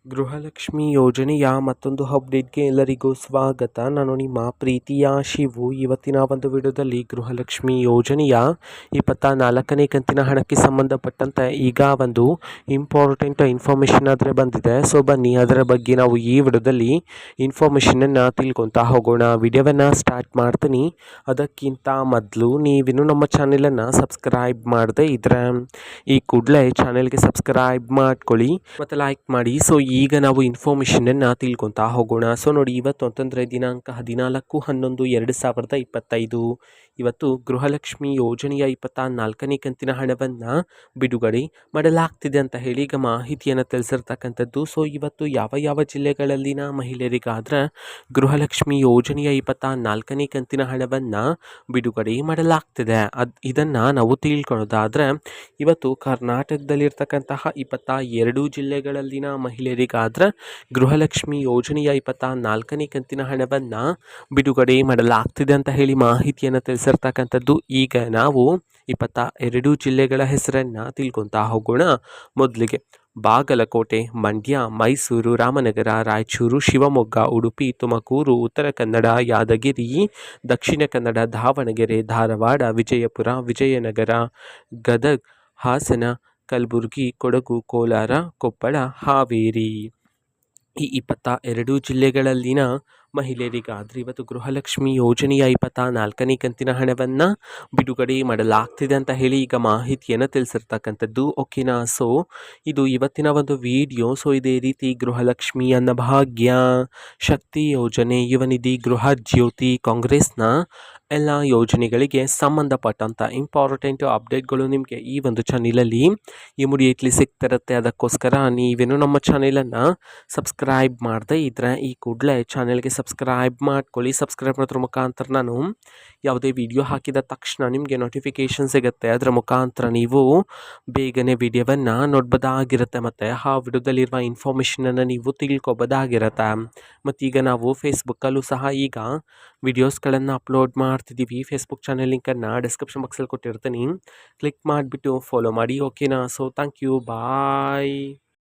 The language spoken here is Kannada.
ಗೃಹಲಕ್ಷ್ಮಿ ಯೋಜನೆಯ ಮತ್ತೊಂದು ಅಪ್ಡೇಟ್ಗೆ ಎಲ್ಲರಿಗೂ ಸ್ವಾಗತ. ನಾನು ನಿಮ್ಮ ಪ್ರೀತಿಯ ಶಿವು. ಇವತ್ತಿನ ಒಂದು ವಿಡಿಯೋದಲ್ಲಿ ಗೃಹಲಕ್ಷ್ಮಿ ಯೋಜನೆಯ 24ನೇ ಕಂತಿನ ಹಣಕ್ಕೆ ಸಂಬಂಧಪಟ್ಟಂತೆ ಈಗ ಒಂದು ಇಂಪಾರ್ಟೆಂಟ್ ಇನ್ಫಾರ್ಮೇಷನ್ ಆದರೆ ಬಂದಿದೆ. ಸೊ ಬನ್ನಿ ಅದರ ಬಗ್ಗೆ ನಾವು ಈ ವಿಡಿಯೋದಲ್ಲಿ ಇನ್ಫಾರ್ಮೇಷನನ್ನು ತಿಳ್ಕೊತಾ ಹೋಗೋಣ. ವಿಡಿಯೋವನ್ನು ಸ್ಟಾರ್ಟ್ ಮಾಡ್ತೀನಿ. ಅದಕ್ಕಿಂತ ಮೊದಲು ನೀವಿನ್ನೂ ನಮ್ಮ ಚಾನೆಲನ್ನು ಸಬ್ಸ್ಕ್ರೈಬ್ ಮಾಡದೇ ಇದ್ರೆ ಈ ಕೂಡಲೇ ಚಾನೆಲ್ಗೆ ಸಬ್ಸ್ಕ್ರೈಬ್ ಮಾಡ್ಕೊಳ್ಳಿ ಮತ್ತು ಲೈಕ್ ಮಾಡಿ. ಸೊ ಈಗ ನಾವು ಇನ್ಫಾರ್ಮೇಷನನ್ನು ತಿಳ್ಕೊತಾ ಹೋಗೋಣ. ಸೊ ನೋಡಿ, ಇವತ್ತು ಅಂತಂದರೆ ದಿನಾಂಕ 14/11/2025 ಇವತ್ತು ಗೃಹಲಕ್ಷ್ಮಿ ಯೋಜನೆಯ 24ನೇ ಕಂತಿನ ಹಣವನ್ನು ಬಿಡುಗಡೆ ಮಾಡಲಾಗ್ತಿದೆ ಅಂತ ಹೇಳಿ ಈಗ ಮಾಹಿತಿಯನ್ನು ತಿಳಿಸಿರ್ತಕ್ಕಂಥದ್ದು. ಸೊ ಇವತ್ತು ಯಾವ ಯಾವ ಜಿಲ್ಲೆಗಳಲ್ಲಿನ ಮಹಿಳೆಯರಿಗಾದ್ರೆ ಗೃಹಲಕ್ಷ್ಮಿ ಯೋಜನೆಯ 24ನೇ ಕಂತಿನ ಹಣವನ್ನು ಬಿಡುಗಡೆ ಮಾಡಲಾಗ್ತಿದೆ ಇದನ್ನು ನಾವು ತಿಳ್ಕೊಳ್ಳೋದಾದರೆ, ಇವತ್ತು ಕರ್ನಾಟಕದಲ್ಲಿರ್ತಕ್ಕಂತಹ 22 ಜಿಲ್ಲೆಗಳಲ್ಲಿನ ಮಹಿಳೆಯರಿಗಾದ್ರೆ ಗೃಹಲಕ್ಷ್ಮಿ ಯೋಜನೆಯ 24ನೇ ಕಂತಿನ ಹಣವನ್ನು ಬಿಡುಗಡೆ ಮಾಡಲಾಗ್ತಿದೆ ಅಂತ ಹೇಳಿ ಮಾಹಿತಿಯನ್ನು ತಿಳಿಸಿರ್ತಕ್ಕಂಥದ್ದು. ಈಗ ನಾವು 22 ಜಿಲ್ಲೆಗಳ ಹೆಸರನ್ನು ತಿಳ್ಕೊತಾ ಹೋಗೋಣ. ಮೊದಲಿಗೆ ಬಾಗಲಕೋಟೆ, ಮಂಡ್ಯ, ಮೈಸೂರು, ರಾಮನಗರ, ರಾಯಚೂರು, ಶಿವಮೊಗ್ಗ, ಉಡುಪಿ, ತುಮಕೂರು, ಉತ್ತರ ಕನ್ನಡ, ಯಾದಗಿರಿ, ದಕ್ಷಿಣ ಕನ್ನಡ, ದಾವಣಗೆರೆ, ಧಾರವಾಡ, ವಿಜಯಪುರ, ವಿಜಯನಗರ, ಗದಗ, ಹಾಸನ, ಕಲಬುರಗಿ, ಕೊಡಗು, ಕೋಲಾರ, ಕೊಪ್ಪಳ, ಹಾವೇರಿ. ಈ 22 ಜಿಲ್ಲೆಗಳಲ್ಲಿನ ಮಹಿಳೆಯರಿಗಾದರೆ ಇವತ್ತು ಗೃಹಲಕ್ಷ್ಮಿ ಯೋಜನೆಯ 24ನೇ ಕಂತಿನ ಹಣವನ್ನು ಬಿಡುಗಡೆ ಮಾಡಲಾಗ್ತಿದೆ ಅಂತ ಹೇಳಿ ಈಗ ಮಾಹಿತಿಯನ್ನು ತಿಳಿಸಿರ್ತಕ್ಕಂಥದ್ದು. ಓಕೆನಾ. ಸೊ ಇದು ಇವತ್ತಿನ ಒಂದು ವಿಡಿಯೋ. ಸೊ ಇದೇ ರೀತಿ ಗೃಹಲಕ್ಷ್ಮಿ, ಅನ್ನಭಾಗ್ಯ, ಶಕ್ತಿ ಯೋಜನೆ, ಯುವ ನಿಧಿ, ಗೃಹ ಜ್ಯೋತಿ, ಕಾಂಗ್ರೆಸ್ನ ಎಲ್ಲ ಯೋಜನೆಗಳಿಗೆ ಸಂಬಂಧಪಟ್ಟಂಥ ಇಂಪಾರ್ಟೆಂಟ್ ಅಪ್ಡೇಟ್ಗಳು ನಿಮಗೆ ಈ ಒಂದು ಚಾನಲಲ್ಲಿ ಇಮಿಡಿಯೇಟ್ಲಿ ಸಿಗ್ತಿರುತ್ತೆ. ಅದಕ್ಕೋಸ್ಕರ ನೀವೇನು ನಮ್ಮ ಚಾನೆಲನ್ನು ಸಬ್ಸ್ಕ್ರೈಬ್ ಮಾಡದೇ ಇದ್ದರೆ ಈ ಕೂಡಲೇ ಚಾನೆಲ್ಗೆ ಸಬ್ಸ್ಕ್ರೈಬ್ ಮಾಡ್ಕೊಳ್ಳಿ. ಸಬ್ಸ್ಕ್ರೈಬ್ ಮಾಡೋದ್ರ ಮುಖಾಂತರ ನಾನು ಯಾವುದೇ ವಿಡಿಯೋ ಹಾಕಿದ ತಕ್ಷಣ ನಿಮಗೆ ನೋಟಿಫಿಕೇಷನ್ ಸಿಗುತ್ತೆ. ಅದರ ಮುಖಾಂತರ ನೀವು ಬೇಗನೆ ವಿಡಿಯೋವನ್ನು ನೋಡ್ಬೋದಾಗಿರುತ್ತೆ ಮತ್ತು ಆ ವಿಡಿಯೋದಲ್ಲಿರುವ ಇನ್ಫಾರ್ಮೇಷನನ್ನು ನೀವು ತಿಳ್ಕೊಬೋದಾಗಿರುತ್ತೆ. ಮತ್ತೀಗ ನಾವು ಫೇಸ್ಬುಕ್ಕಲ್ಲೂ ಸಹ ಈಗ ವಿಡಿಯೋಸ್ಗಳನ್ನು ಅಪ್ಲೋಡ್ ಮಾಡ್ತಿದ್ದೀವಿ. ಫೇಸ್ಬುಕ್ ಚಾನೆಲ್ ಲಿಂಕನ್ನು ಡಿಸ್ಕ್ರಿಪ್ಷನ್ ಬಾಕ್ಸಲ್ಲಿ ಕೊಟ್ಟಿರ್ತೀನಿ. ಕ್ಲಿಕ್ ಮಾಡಿಬಿಟ್ಟು ಫಾಲೋ ಮಾಡಿ. ಓಕೆನಾ. So thank you, bye.